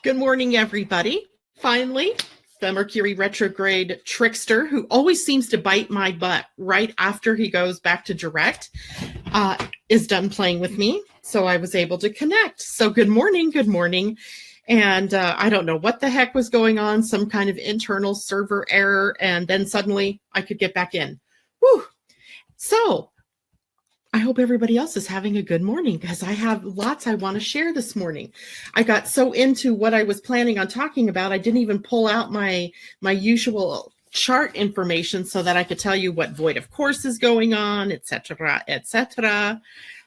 Good morning, everybody. Finally, the Mercury retrograde trickster who always seems to bite my butt right after he goes back to direct is done playing with me. So I was able to connect. So good morning. Good morning. And I don't know what the heck was going on, some kind of internal server error. And then suddenly I could get back in. Whew. So I hope everybody else is having a good morning because I have lots I want to share this morning. I got so into what I was planning on talking about, I didn't even pull out my usual chart information so that I could tell you what void of course is going on, etc., etc.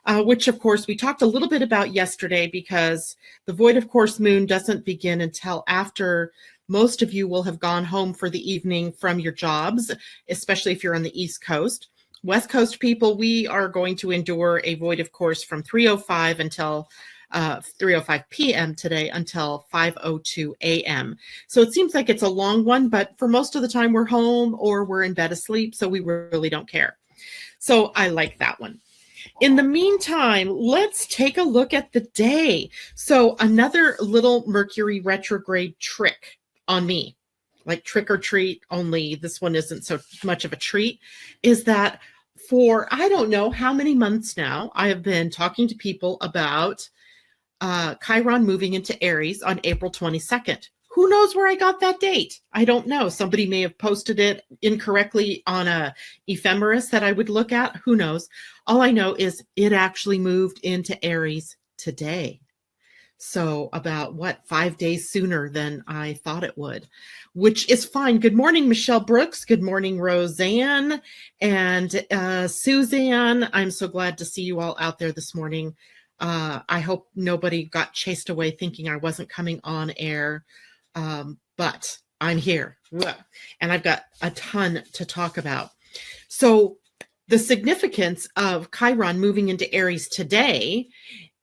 Which of course we talked a little bit about yesterday because the void of course moon doesn't begin until after most of you will have gone home for the evening from your jobs, especially if you're on the East Coast. West Coast people, we are going to endure a void of course from 3:05 until 3:05 p.m. today until 5:02 a.m. So it seems like it's a long one, but for most of the time we're home or we're in bed asleep, so we really don't care. So I like that one. In the meantime, let's take a look at the day. So another little Mercury retrograde trick on me, like trick or treat, only this one isn't so much of a treat, is that for I don't know how many months now, I have been talking to people about Chiron moving into Aries on April 22nd. Who knows where I got that date? I don't know. Somebody may have posted it incorrectly on a ephemeris that I would look at. Who knows? All I know is it actually moved into Aries today. So about 5 days sooner than I thought it would, which is fine. Good morning, Michelle Brooks. Good morning, Roseanne and Suzanne. I'm so glad to see you all out there this morning. I hope nobody got chased away thinking I wasn't coming on air, but I'm here and I've got a ton to talk about. So the significance of Chiron moving into Aries today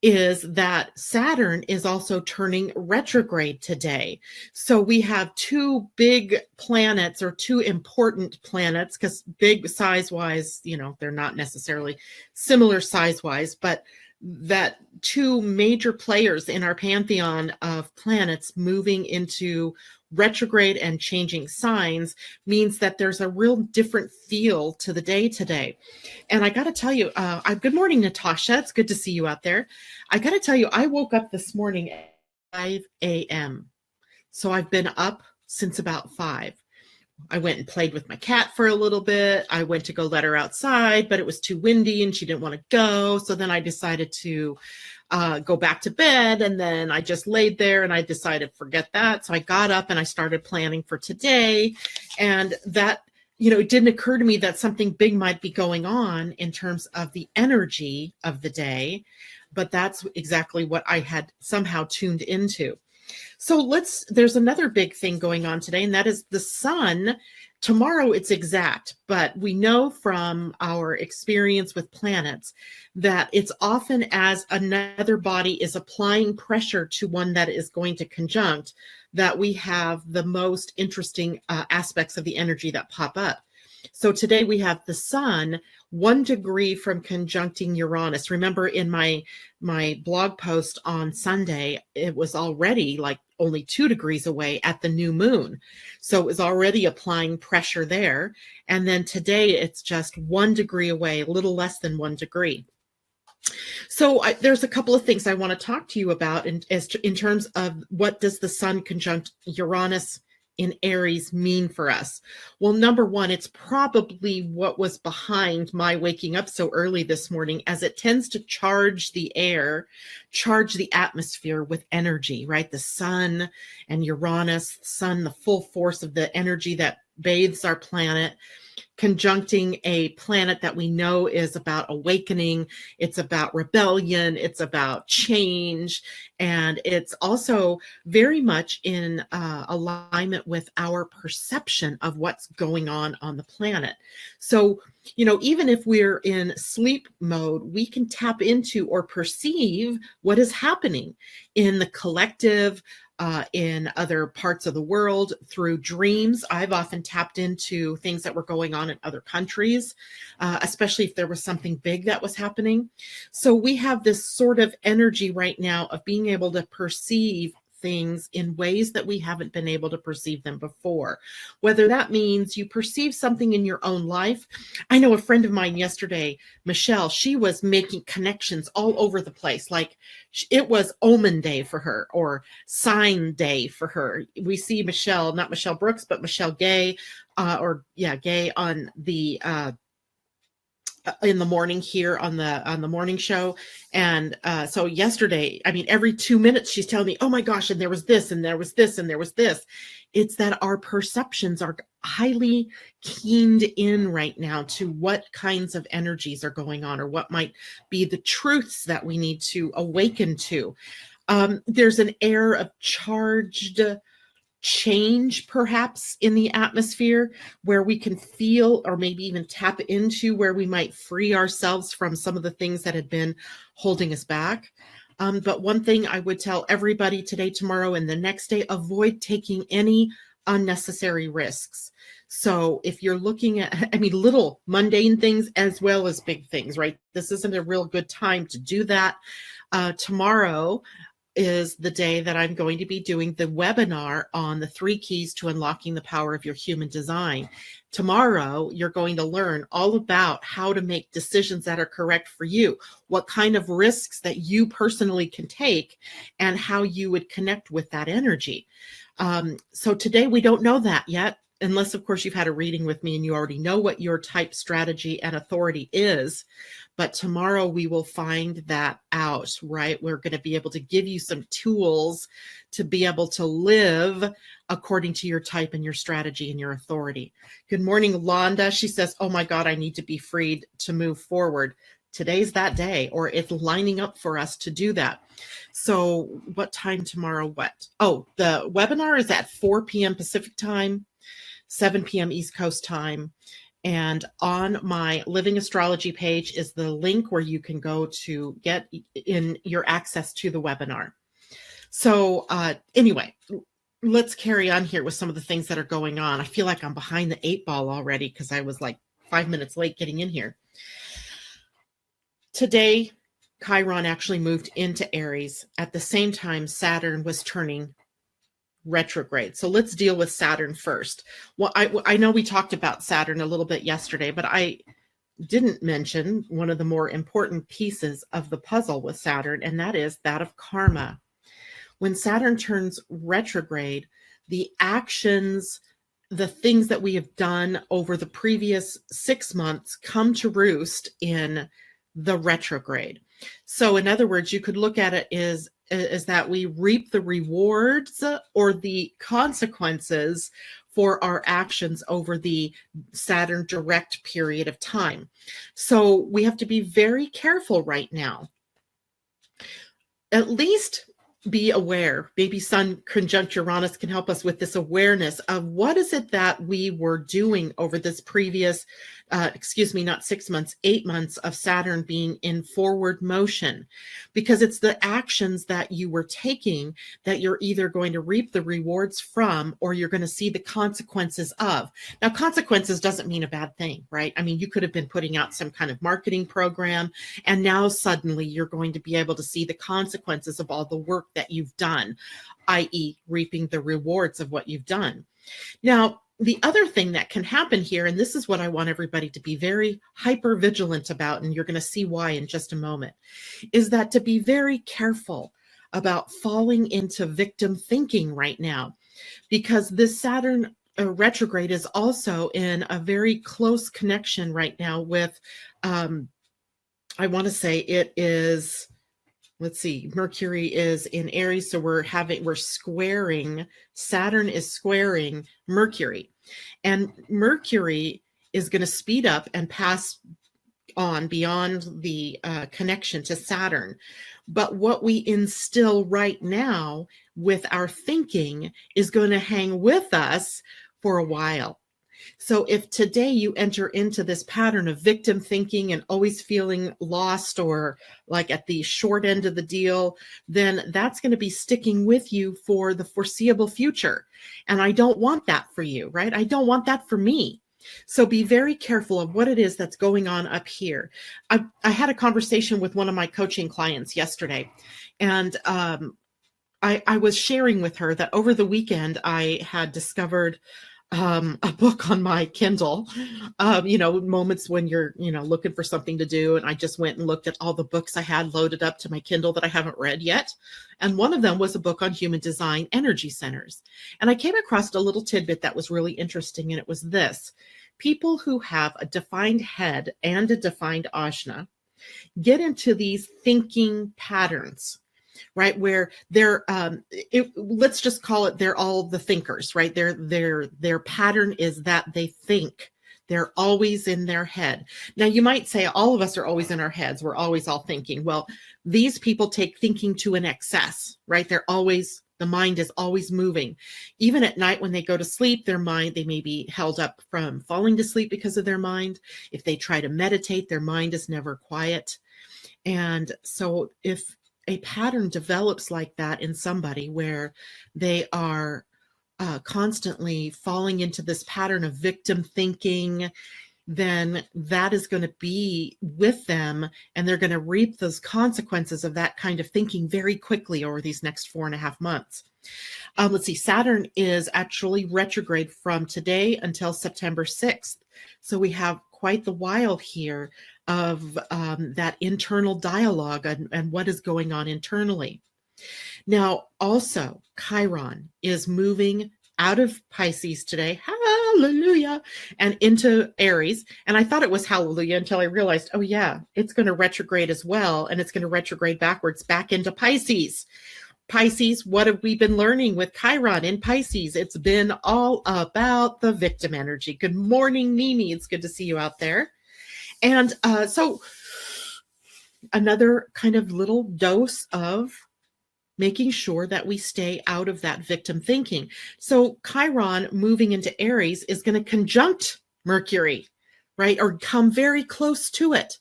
is that Saturn is also turning retrograde today. So we have two big planets, or two important planets, because big size-wise, they're not necessarily similar size-wise, but that two major players in our pantheon of planets moving into retrograde and changing signs means that there's a real different feel to the day today. And I got to tell you, good morning, Natasha. It's good to see you out there. I got to tell you, I woke up this morning at 5 a.m. So I've been up since about 5. I went and played with my cat for a little bit. I went to go let her outside, but it was too windy and she didn't want to go. So then I decided to go back to bed, and then I just laid there and I decided forget that. So I got up and I started planning for today, and that, it didn't occur to me that something big might be going on in terms of the energy of the day, but that's exactly what I had somehow tuned into. So there's another big thing going on today, and that is the sun. Tomorrow it's exact, but we know from our experience with planets that it's often as another body is applying pressure to one that is going to conjunct that we have the most interesting aspects of the energy that pop up. So today we have the sun 1 degree from conjuncting Uranus. Remember in my blog post on Sunday, it was already like only 2 degrees away at the new moon. So it was already applying pressure there. And then today it's just 1 degree away, a little less than 1 degree. So there's a couple of things I want to talk to you about in terms of what does the sun conjunct Uranus in Aries mean for us? Well, number one, it's probably what was behind my waking up so early this morning, as it tends to charge the air, charge the atmosphere with energy, right? The sun and Uranus, the sun, the full force of the energy that bathes our planet, conjuncting a planet that we know is about awakening, it's about rebellion, it's about change, and it's also very much in alignment with our perception of what's going on the planet. So, even if we're in sleep mode, we can tap into or perceive what is happening in the collective, in other parts of the world through dreams. I've often tapped into things that were going on in other countries, especially if there was something big that was happening. So we have this sort of energy right now of being able to perceive things in ways that we haven't been able to perceive them before. Whether that means you perceive something in your own life. I know a friend of mine yesterday, Michelle, she was making connections all over the place. Like it was omen day for her or sign day for her. We see Michelle, not Michelle Brooks, but Michelle Gay, Gay on the in the morning here on the morning show. And so yesterday, I mean, every 2 minutes she's telling me, oh my gosh, and there was this, and there was this, and there was this. It's that our perceptions are highly keened in right now to what kinds of energies are going on or what might be the truths that we need to awaken to. There's an air of charged change perhaps in the atmosphere where we can feel or maybe even tap into where we might free ourselves from some of the things that had been holding us back. But one thing I would tell everybody today, tomorrow, and the next day, avoid taking any unnecessary risks. So if you're looking at, I mean, little mundane things as well as big things, right? This isn't a real good time to do that. Tomorrow is the day that I'm going to be doing the webinar on the 3 keys to unlocking the power of your human design. Tomorrow, you're going to learn all about how to make decisions that are correct for you, what kind of risks that you personally can take, and how you would connect with that energy. So today we don't know that yet, unless of course you've had a reading with me and you already know what your type, strategy, and authority is. But tomorrow we will find that out, right? We're going to be able to give you some tools to be able to live according to your type and your strategy and your authority. Good morning, Londa. She says, oh my God, I need to be freed to move forward. Today's that day, or it's lining up for us to do that. So what time tomorrow? What? Oh, the webinar is at 4 p.m. Pacific time, 7 p.m. East Coast time. And on my Living Astrology page is the link where you can go to get in your access to the webinar. So anyway, let's carry on here with some of the things that are going on. I feel like I'm behind the 8 ball already because I was like 5 minutes late getting in here. Today, Chiron actually moved into Aries. At the same time, Saturn was turning retrograde. So let's deal with Saturn first. Well, I know we talked about Saturn a little bit yesterday, but I didn't mention one of the more important pieces of the puzzle with Saturn, and that is that of karma. When Saturn turns retrograde, the actions, the things that we have done over the previous 6 months come to roost in the retrograde. So in other words, you could look at it as that we reap the rewards or the consequences for our actions over the Saturn direct period of time. So we have to be very careful right now. At least be aware. Maybe Sun conjunct Uranus can help us with this awareness of what is it that we were doing over this previous, not 6 months, 8 months of Saturn being in forward motion, because it's the actions that you were taking that you're either going to reap the rewards from, or you're going to see the consequences of. Now, consequences doesn't mean a bad thing, right? I mean, you could have been putting out some kind of marketing program, and now suddenly you're going to be able to see the consequences of all the work that you've done, i.e. reaping the rewards of what you've done. Now, the other thing that can happen here, and this is what I want everybody to be very hyper vigilant about, and you're going to see why in just a moment, is that to be very careful about falling into victim thinking right now, because this Saturn retrograde is also in a very close connection right now with, I want to say it is, let's see, Mercury is in Aries, so we're squaring, Saturn is squaring Mercury. And Mercury is going to speed up and pass on beyond the connection to Saturn. But what we instill right now with our thinking is going to hang with us for a while. So if today you enter into this pattern of victim thinking and always feeling lost or like at the short end of the deal, then that's going to be sticking with you for the foreseeable future. And I don't want that for you, right? I don't want that for me. So be very careful of what it is that's going on up here. I had a conversation with one of my coaching clients yesterday, and I was sharing with her that over the weekend I had discovered a book on my Kindle, moments when you're, looking for something to do. And I just went and looked at all the books I had loaded up to my Kindle that I haven't read yet. And one of them was a book on human design energy centers. And I came across a little tidbit that was really interesting. And it was this: people who have a defined head and a defined ajna get into these thinking patterns, right? Where they're, let's just call it, they're all the thinkers, right? Their pattern is that they think. They're always in their head. Now, you might say all of us are always in our heads. We're always all thinking. Well, these people take thinking to an excess, right? The mind is always moving. Even at night when they go to sleep, they may be held up from falling to sleep because of their mind. If they try to meditate, their mind is never quiet. And so if a pattern develops like that in somebody where they are constantly falling into this pattern of victim thinking, then that is going to be with them, and they're going to reap those consequences of that kind of thinking very quickly over these next 4.5 months. Let's see, Saturn is actually retrograde from today until September 6th. So we have quite the while here of that internal dialogue and what is going on internally. Now, also, Chiron is moving out of Pisces today, hallelujah, and into Aries. And I thought it was hallelujah until I realized, oh yeah, it's going to retrograde as well, and it's going to retrograde backwards back into Pisces. Pisces, what have we been learning with Chiron in Pisces? It's been all about the victim energy. Good morning, Mimi. It's good to see you out there. And so another kind of little dose of making sure that we stay out of that victim thinking. So Chiron moving into Aries is going to conjunct Mercury, right? Or come very close to it.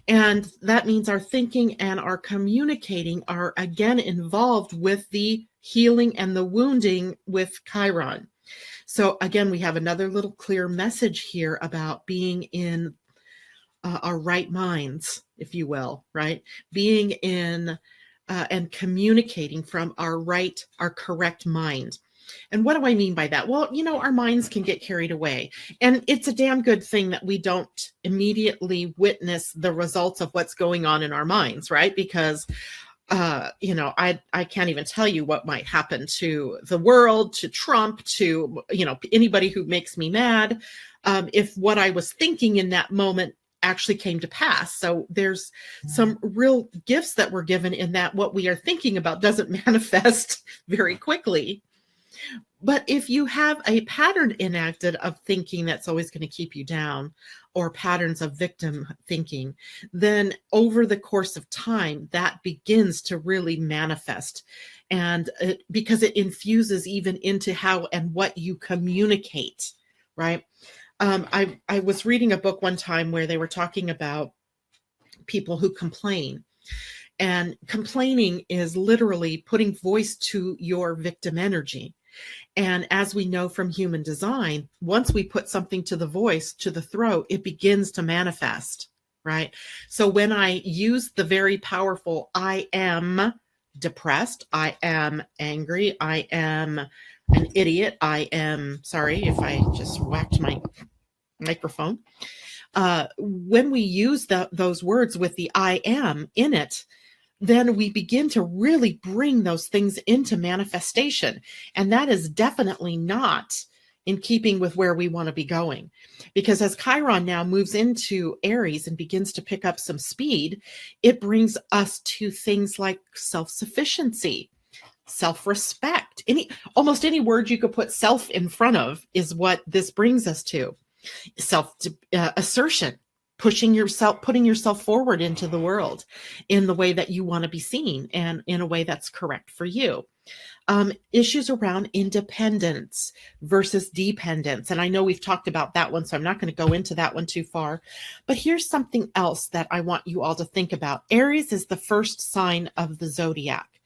And that means our thinking and our communicating are again involved with the healing and the wounding with Chiron. So again, we have another little clear message here about being in our right minds, if you will, right? Being in and communicating from our correct mind. And what do I mean by that? Well, our minds can get carried away. And it's a damn good thing that we don't immediately witness the results of what's going on in our minds, right? Because, I can't even tell you what might happen to the world, to Trump, to, anybody who makes me mad, if what I was thinking in that moment actually came to pass. So there's some real gifts that we're given in that what we are thinking about doesn't manifest very quickly. But if you have a pattern enacted of thinking that's always going to keep you down, or patterns of victim thinking, then over the course of time, that begins to really manifest. And because it infuses even into how and what you communicate, right? I was reading a book one time where they were talking about people who complain. And complaining is literally putting voice to your victim energy. And as we know from human design, once we put something to the voice, to the throat, it begins to manifest, right? So when I use the very powerful, I am depressed, I am angry, I am an idiot, I am, sorry if I just whacked my microphone. When we use those words with the I am in it, then we begin to really bring those things into manifestation. And that is definitely not in keeping with where we want to be going. Because as Chiron now moves into Aries and begins to pick up some speed, it brings us to things like self-sufficiency, self-respect. Almost any word you could put self in front of is what this brings us to. Self-assertion. Putting yourself forward into the world in the way that you want to be seen and in a way that's correct for you. Issues around independence versus dependence. And I know we've talked about that one, so I'm not going to go into that one too far. But here's something else that I want you all to think about. Aries is the first sign of the zodiac.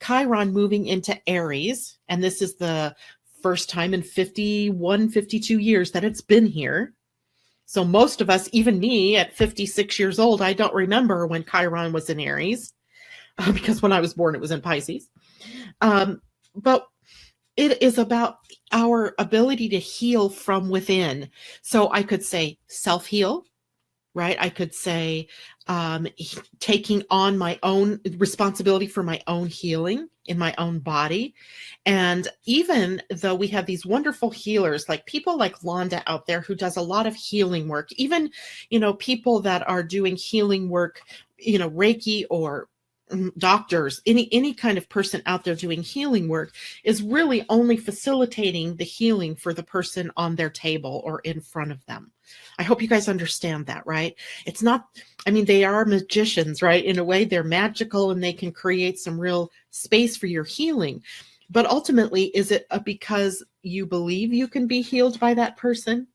Chiron moving into Aries, and this is the first time in 52 years that it's been here. So most of us, even me at 56 years old, I don't remember when Chiron was in Aries because when I was born, it was in Pisces. But it is about our ability to heal from within. So I could say self-heal, right? I could say taking on my own responsibility for my own healing in my own body. And even though we have these wonderful healers, like people like Londa out there who does a lot of healing work, even, people that are doing healing work, Reiki or doctors, any kind of person out there doing healing work is really only facilitating the healing for the person on their table or in front of them. I hope you guys understand that, right? It's not, they are magicians, right? In a way, they're magical and they can create some real space for your healing. But ultimately, is it because you believe you can be healed by that person?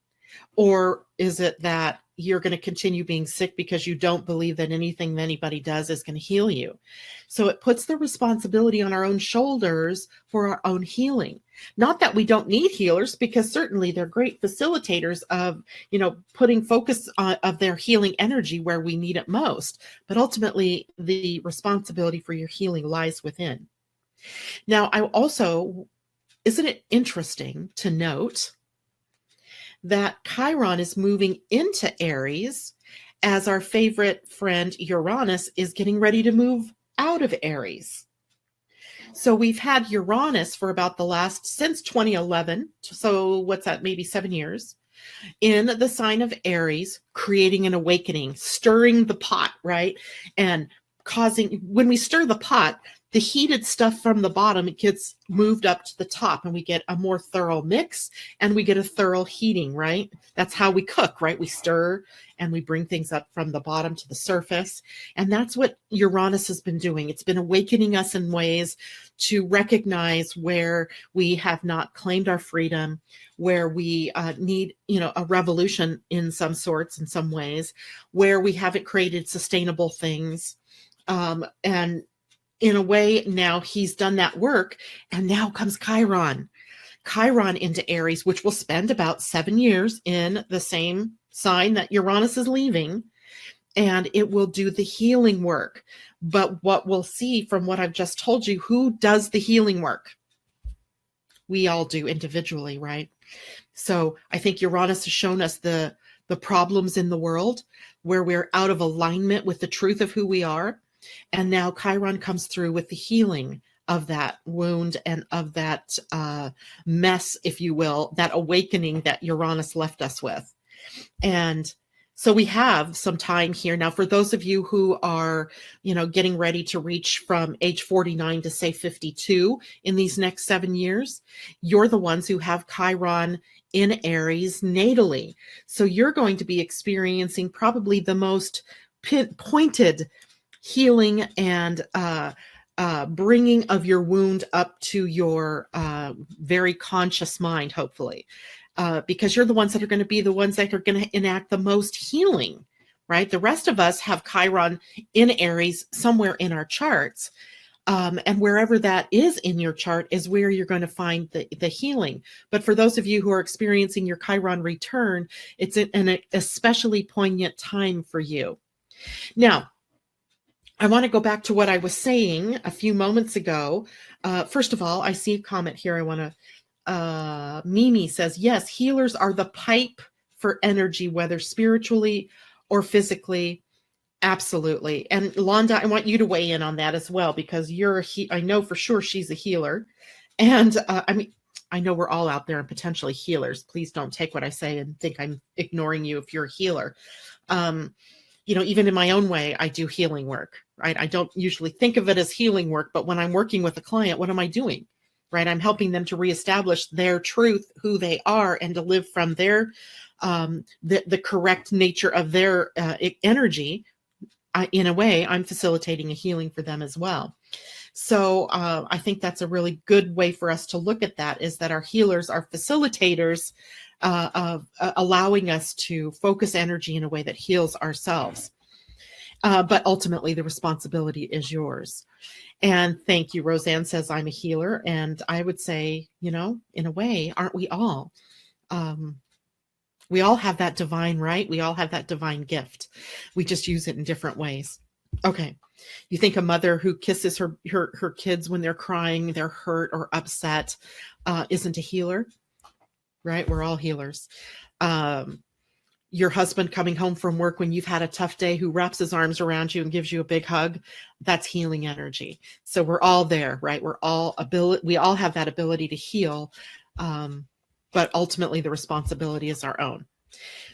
Or is it that you're going to continue being sick because you don't believe that anything that anybody does is going to heal you? So it puts the responsibility on our own shoulders for our own healing. Not that we don't need healers, because certainly they're great facilitators of, putting focus of their healing energy where we need it most. But ultimately, the responsibility for your healing lies within. Now, isn't it interesting to note that Chiron is moving into Aries as our favorite friend Uranus is getting ready to move out of Aries? So we've had Uranus for about since 2011. So what's that? Maybe 7 years in the sign of Aries, creating an awakening, stirring the pot, right? And when we stir the pot, the heated stuff from the bottom, it gets moved up to the top and we get a more thorough mix and we get a thorough heating, right? That's how we cook, right? We stir and we bring things up from the bottom to the surface. And that's what Uranus has been doing. It's been awakening us in ways to recognize where we have not claimed our freedom, where we need, a revolution in some sorts, in some ways, where we haven't created sustainable things. And in a way, now he's done that work, and now comes Chiron into Aries, which will spend about 7 years in the same sign that Uranus is leaving, and it will do the healing work. But what we'll see from what I've just told you, who does the healing work? We all do individually, right? So I think Uranus has shown us the problems in the world where we're out of alignment with the truth of who we are. And now Chiron comes through with the healing of that wound and of that mess, if you will, that awakening that Uranus left us with. And so we have some time here. Now, for those of you who are, getting ready to reach from age 49 to say 52 in these next 7 years, you're the ones who have Chiron in Aries natally. So you're going to be experiencing probably the most pointed healing and bringing of your wound up to your very conscious mind, hopefully, because you're the ones that are going to be the ones that are going to enact the most healing, right? The rest of us have Chiron in Aries somewhere in our charts. And wherever that is in your chart is where you're going to find the healing. But for those of you who are experiencing your Chiron return, it's an especially poignant time for you. Now, I want to go back to what I was saying a few moments ago. First of all, I see a comment here. I want to, Mimi says, yes, healers are the pipe for energy, whether spiritually or physically. Absolutely. And Londa, I want you to weigh in on that as well, because I know for sure she's a healer. And I know we're all out there and potentially healers. Please don't take what I say and think I'm ignoring you if you're a healer. Even in my own way, I do healing work, right? I don't usually think of it as healing work, but when I'm working with a client, what am I doing, right? I'm helping them to reestablish their truth, who they are, and to live from their, the correct nature of their energy. In a way, I'm facilitating a healing for them as well. So I think that's a really good way for us to look at that, is that our healers are facilitators of allowing us to focus energy in a way that heals ourselves. But ultimately, the responsibility is yours. And thank you. Roseanne says, I'm a healer. And I would say, in a way, aren't we all? We all have that divine right. We all have that divine gift. We just use it in different ways. Okay. You think a mother who kisses her kids when they're crying, they're hurt or upset, isn't a healer, right? We're all healers. Your husband coming home from work when you've had a tough day, who wraps his arms around you and gives you a big hug, that's healing energy. So we're all there, right? We all have that ability to heal. But ultimately the responsibility is our own.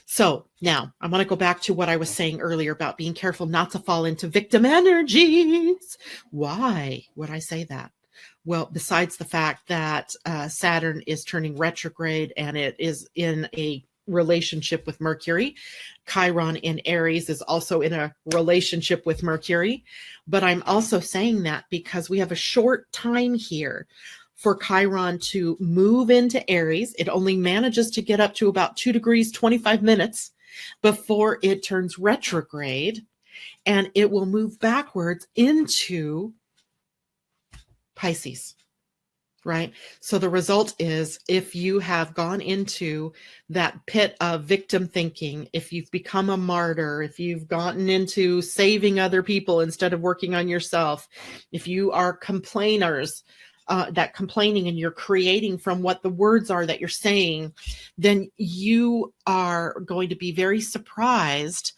So now I want to go back to what I was saying earlier about being careful not to fall into victim energies. Why would I say that? Well, besides the fact that Saturn is turning retrograde and it is in a relationship with Mercury. Chiron in Aries is also in a relationship with Mercury. But I'm also saying that because we have a short time here for Chiron to move into Aries. It only manages to get up to about 2 degrees, 25 minutes before it turns retrograde, and it will move backwards into Pisces, right? So the result is, if you have gone into that pit of victim thinking, if you've become a martyr, if you've gotten into saving other people instead of working on yourself, if you are complainers, that complaining and you're creating from what the words are that you're saying, then you are going to be very surprised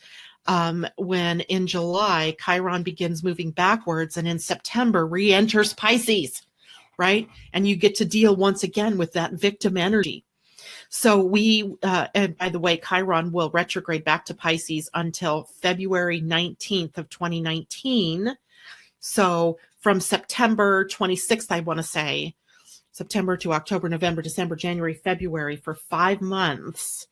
when in July, Chiron begins moving backwards and in September re-enters Pisces, right? And you get to deal once again with that victim energy. So and by the way, Chiron will retrograde back to Pisces until February 19th of 2019. So from September 26th, I want to say, September to October, November, December, January, February, for 5 months,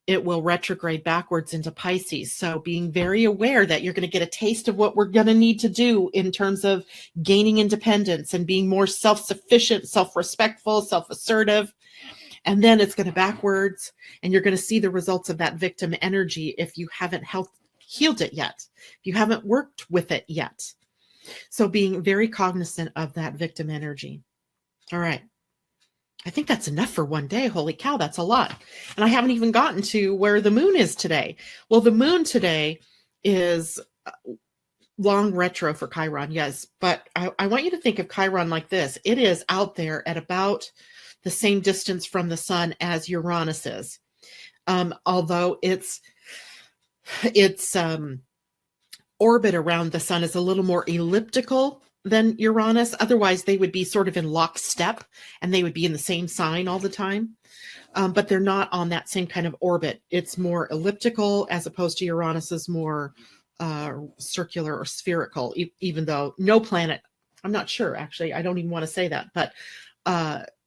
it will retrograde backwards into Pisces. So being very aware that you're going to get a taste of what we're going to need to do in terms of gaining independence and being more self-sufficient, self-respectful, self-assertive. And then it's going to backwards, and you're going to see the results of that victim energy if you haven't healed it yet, if you haven't worked with it yet. So being very cognizant of that victim energy. All right. I think that's enough for one day. Holy cow, that's a lot. And I haven't even gotten to where the moon is today. Well, the moon today is long retro for Chiron, yes. But I want you to think of Chiron like this. It is out there at about the same distance from the sun as Uranus is. Although its orbit around the sun is a little more elliptical than Uranus. Otherwise, they would be sort of in lockstep and they would be in the same sign all the time. But they're not on that same kind of orbit. It's more elliptical as opposed to Uranus's more circular or spherical, even though no planet, I'm not sure, actually, I don't even want to say that, but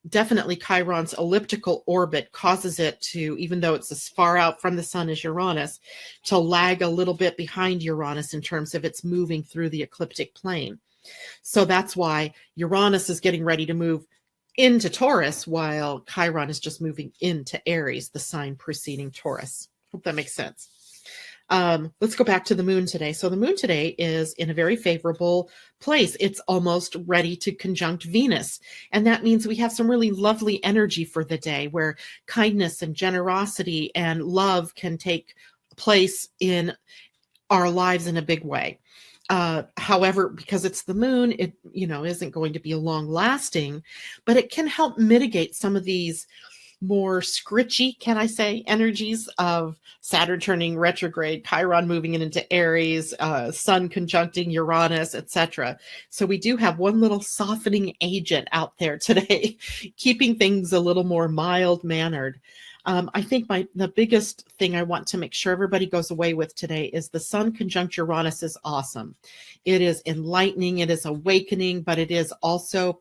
definitely Chiron's elliptical orbit causes it to, even though it's as far out from the sun as Uranus, to lag a little bit behind Uranus in terms of its moving through the ecliptic plane. So that's why Uranus is getting ready to move into Taurus while Chiron is just moving into Aries, the sign preceding Taurus. Hope that makes sense. Let's go back to the moon today. So the moon today is in a very favorable place. It's almost ready to conjunct Venus. And that means we have some really lovely energy for the day where kindness and generosity and love can take place in our lives in a big way. However, because it's the moon, it isn't going to be long lasting, but it can help mitigate some of these more scritchy, can I say, energies of Saturn turning retrograde, Chiron moving into Aries, Sun conjuncting Uranus, etc. So we do have one little softening agent out there today, keeping things a little more mild-mannered. I think the biggest thing I want to make sure everybody goes away with today is the Sun conjunct Uranus is awesome. It is enlightening, it is awakening, but it is also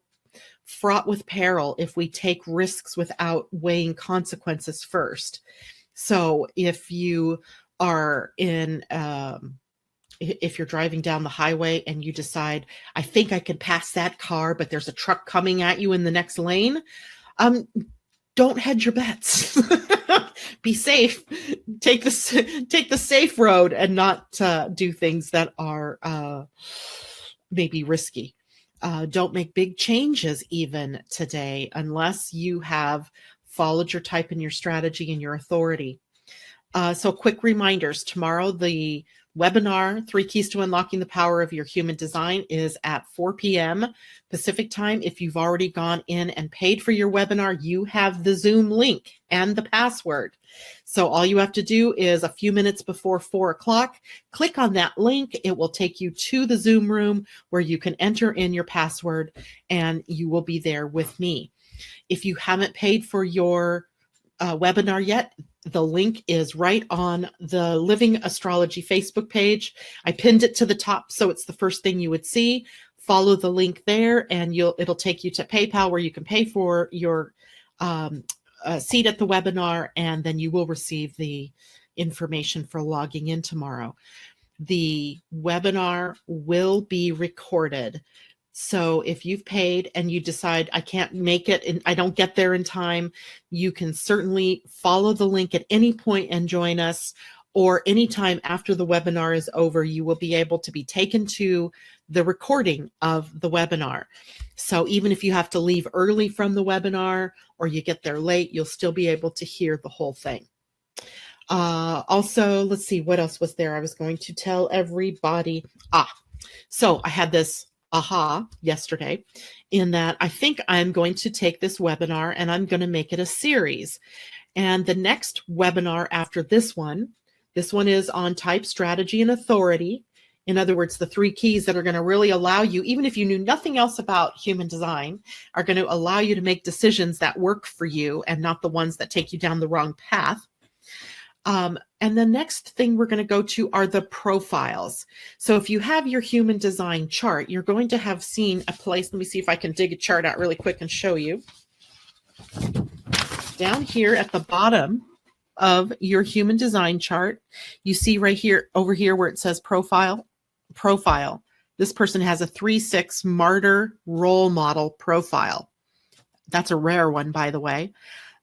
fraught with peril if we take risks without weighing consequences first. So if you are if you're driving down the highway and you decide, I think I can pass that car, but there's a truck coming at you in the next lane, don't hedge your bets. Be safe. Take the safe road and not do things that are maybe risky. Don't make big changes even today unless you have followed your type and your strategy and your authority. So quick reminders. Tomorrow, the webinar, 3 Keys to Unlocking the Power of Your Human Design, is at 4 p.m. Pacific time. If you've already gone in and paid for your webinar, you have the Zoom link and the password. So all you have to do is a few minutes before 4 o'clock, click on that link. It will take you to the Zoom room where you can enter in your password and you will be there with me. If you haven't paid for your webinar yet, the link is right on the Living Astrology Facebook page. I pinned it to the top, so it's the first thing you would see. Follow the link there, and it'll take you to PayPal, where you can pay for your seat at the webinar, and then you will receive the information for logging in tomorrow. The webinar will be recorded. So if you've paid and you decide I can't make it and I don't get there in time, you can certainly follow the link at any point and join us, or anytime after the webinar is over, you will be able to be taken to the recording of the webinar. So even if you have to leave early from the webinar or you get there late, you'll still be able to hear the whole thing. Also, let's see, what else was there I was going to tell everybody. So I had this aha yesterday, in that I think I'm going to take this webinar and I'm going to make it a series. And the next webinar after this one is on type, strategy, and authority. In other words, the 3 keys that are going to really allow you, even if you knew nothing else about human design, are going to allow you to make decisions that work for you and not the ones that take you down the wrong path. And the next thing we're going to go to are the profiles. So if you have your human design chart, you're going to have seen a place. Let me see if I can dig a chart out really quick and show you. Down here at the bottom of your human design chart, you see right here, over here where it says profile. This person has a 3/6 martyr role model profile. That's a rare one, by the way.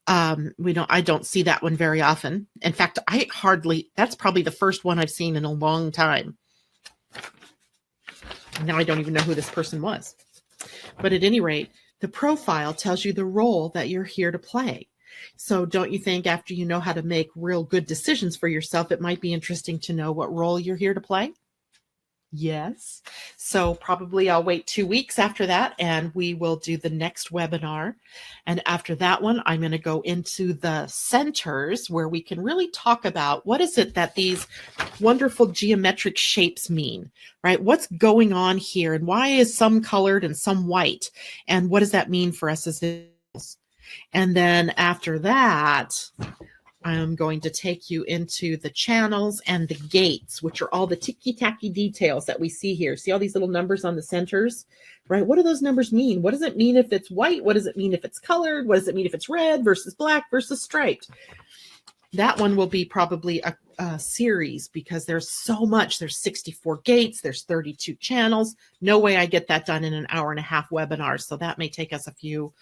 I don't see that one very often. In fact, that's probably the first one I've seen in a long time. Now I don't even know who this person was. But at any rate, the profile tells you the role that you're here to play. So don't you think after you know how to make real good decisions for yourself, it might be interesting to know what role you're here to play? Yes. So probably I'll wait 2 weeks after that and we will do the next webinar. And after that one, I'm going to go into the centers where we can really talk about what is it that these wonderful geometric shapes mean, right? What's going on here and why is some colored and some white? And what does that mean for us as individuals? And then after that, I'm going to take you into the channels and the gates, which are all the ticky-tacky details that we see here. See all these little numbers on the centers, right? What do those numbers mean? What does it mean if it's white? What does it mean if it's colored? What does it mean if it's red versus black versus striped? That one will be probably a series because there's so much. There's 64 gates. There's 32 channels. No way I get that done in an hour and a half webinar. So that may take us a few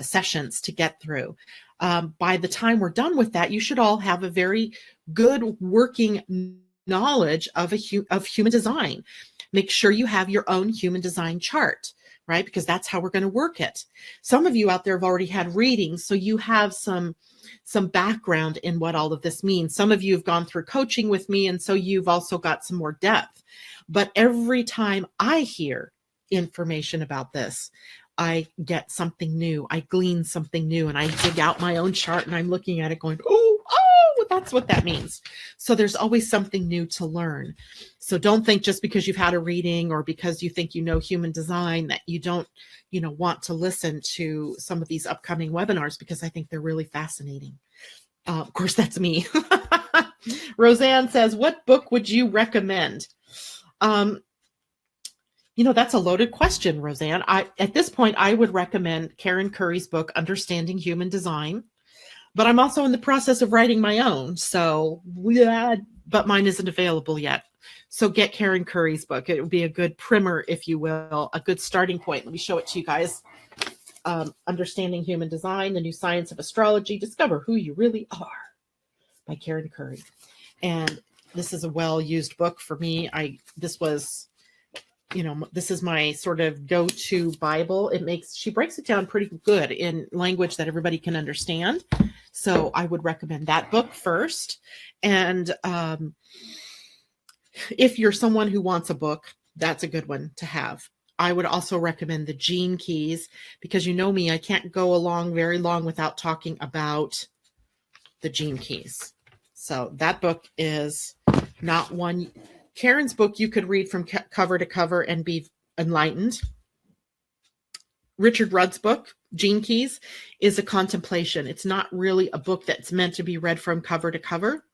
sessions to get through. By the time we're done with that, you should all have a very good working knowledge of human design. Make sure you have your own human design chart, right? Because that's how we're going to work it. Some of you out there have already had readings, so you have some background in what all of this means. Some of you have gone through coaching with me, and so you've also got some more depth. But every time I hear information about this, I get something new. I glean something new, and I dig out my own chart, and I'm looking at it going, oh, that's what that means. So there's always something new to learn. So don't think just because you've had a reading or because you think you know human design that you don't, want to listen to some of these upcoming webinars, because I think they're really fascinating. Of course, that's me. Roseanne says, what book would you recommend? That's a loaded question, Roseanne. At this point, I would recommend Karen Curry's book, Understanding Human Design. But I'm also in the process of writing my own. But mine isn't available yet. So get Karen Curry's book. It would be a good primer, if you will, a good starting point. Let me show it to you guys. Understanding Human Design, The New Science of Astrology, Discover Who You Really Are by Karen Curry. And this is a well-used book for me. This is my sort of go-to Bible. She breaks it down pretty good in language that everybody can understand. So I would recommend that book first. And If you're someone who wants a book, that's a good one to have. I would also recommend the Gene Keys, because you know me, I can't go along very long without talking about the Gene Keys. So that book is not one. Karen's book you could read from cover to cover and be enlightened. Richard Rudd's book, Gene Keys, is a contemplation. It's not really a book that's meant to be read from cover to cover.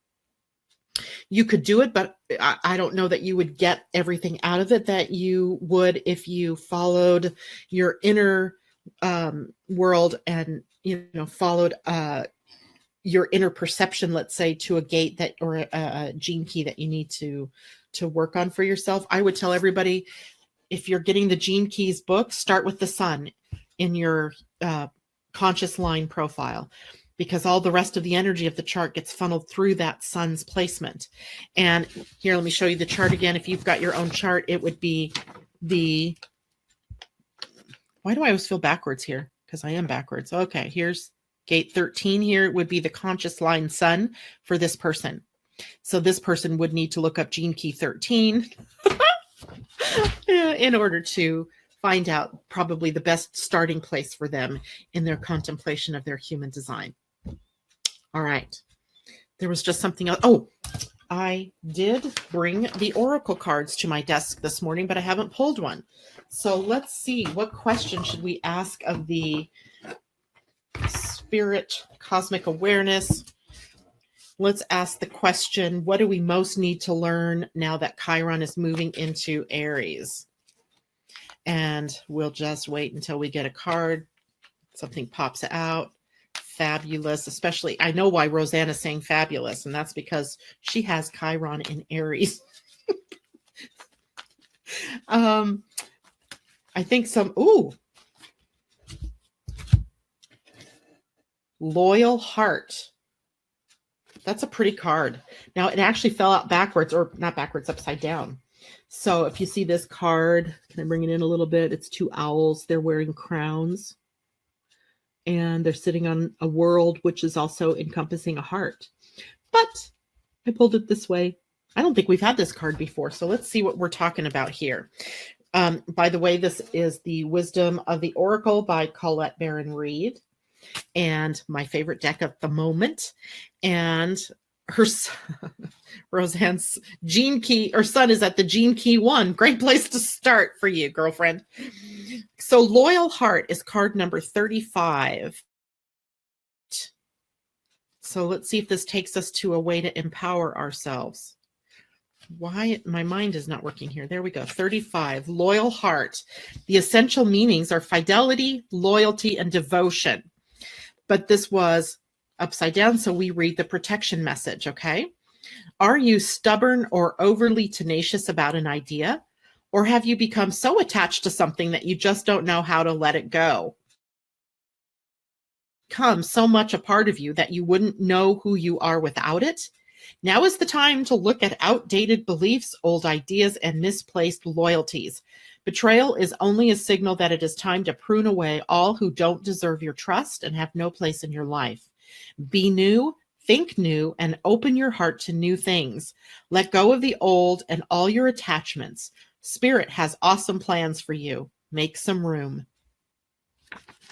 You could do it, but I don't know that you would get everything out of it that you would if you followed your inner world and, followed your inner perception, let's say, to a gate that, or a gene key that you need to work on for yourself. I would tell everybody, if you're getting the Gene Keys book, start with the sun in your conscious line profile, because all the rest of the energy of the chart gets funneled through that sun's placement. And here, let me show you the chart again. If you've got your own chart, it would be why do I always feel backwards here? Because I am backwards. Okay, here's gate 13 here. It would be the conscious line sun for this person. So this person would need to look up Gene Key 13 in order to find out probably the best starting place for them in their contemplation of their human design. All right. There was just something else. Oh, I did bring the oracle cards to my desk this morning, but I haven't pulled one. So let's see, what question should we ask of the spirit cosmic awareness? Let's ask the question, what do we most need to learn now that Chiron is moving into Aries? And we'll just wait until we get a card. Something pops out. Fabulous. Especially, I know why Rosanna's saying fabulous, and that's because she has Chiron in Aries. I think Loyal Heart. That's a pretty card. Now, it actually fell out backwards, or not backwards, upside down. So if you see this card, can I bring it in a little bit? It's two owls. They're wearing crowns. And they're sitting on a world, which is also encompassing a heart. But I pulled it this way. I don't think we've had this card before. So let's see what we're talking about here. By the way, this is the Wisdom of the Oracle by Colette Baron Reed, and my favorite deck at the moment. And her Roseanne's Gene Key, or son, is at the Gene Key 1. Great place to start for you, girlfriend. So Loyal Heart is card number 35. So let's see if this takes us to a way to empower ourselves. Why my mind is not working here. There we go. 35, Loyal Heart. The essential meanings are fidelity, loyalty, and devotion. But this was upside down, so we read the protection message, okay? Are you stubborn or overly tenacious about an idea? Or have you become so attached to something that you just don't know how to let it go? Become so much a part of you that you wouldn't know who you are without it? Now is the time to look at outdated beliefs, old ideas, and misplaced loyalties. Betrayal is only a signal that it is time to prune away all who don't deserve your trust and have no place in your life. Be new, think new, and open your heart to new things. Let go of the old and all your attachments. Spirit has awesome plans for you. Make some room.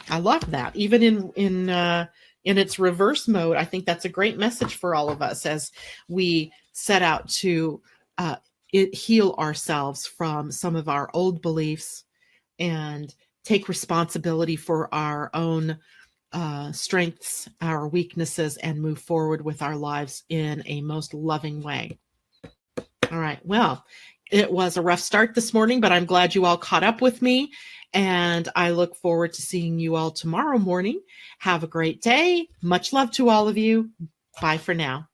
I love that. Even in its reverse mode, I think that's a great message for all of us as we set out to heal ourselves from some of our old beliefs and take responsibility for our own strengths, our weaknesses, and move forward with our lives in a most loving way. All right. Well, it was a rough start this morning, but I'm glad you all caught up with me. And I look forward to seeing you all tomorrow morning. Have a great day. Much love to all of you. Bye for now.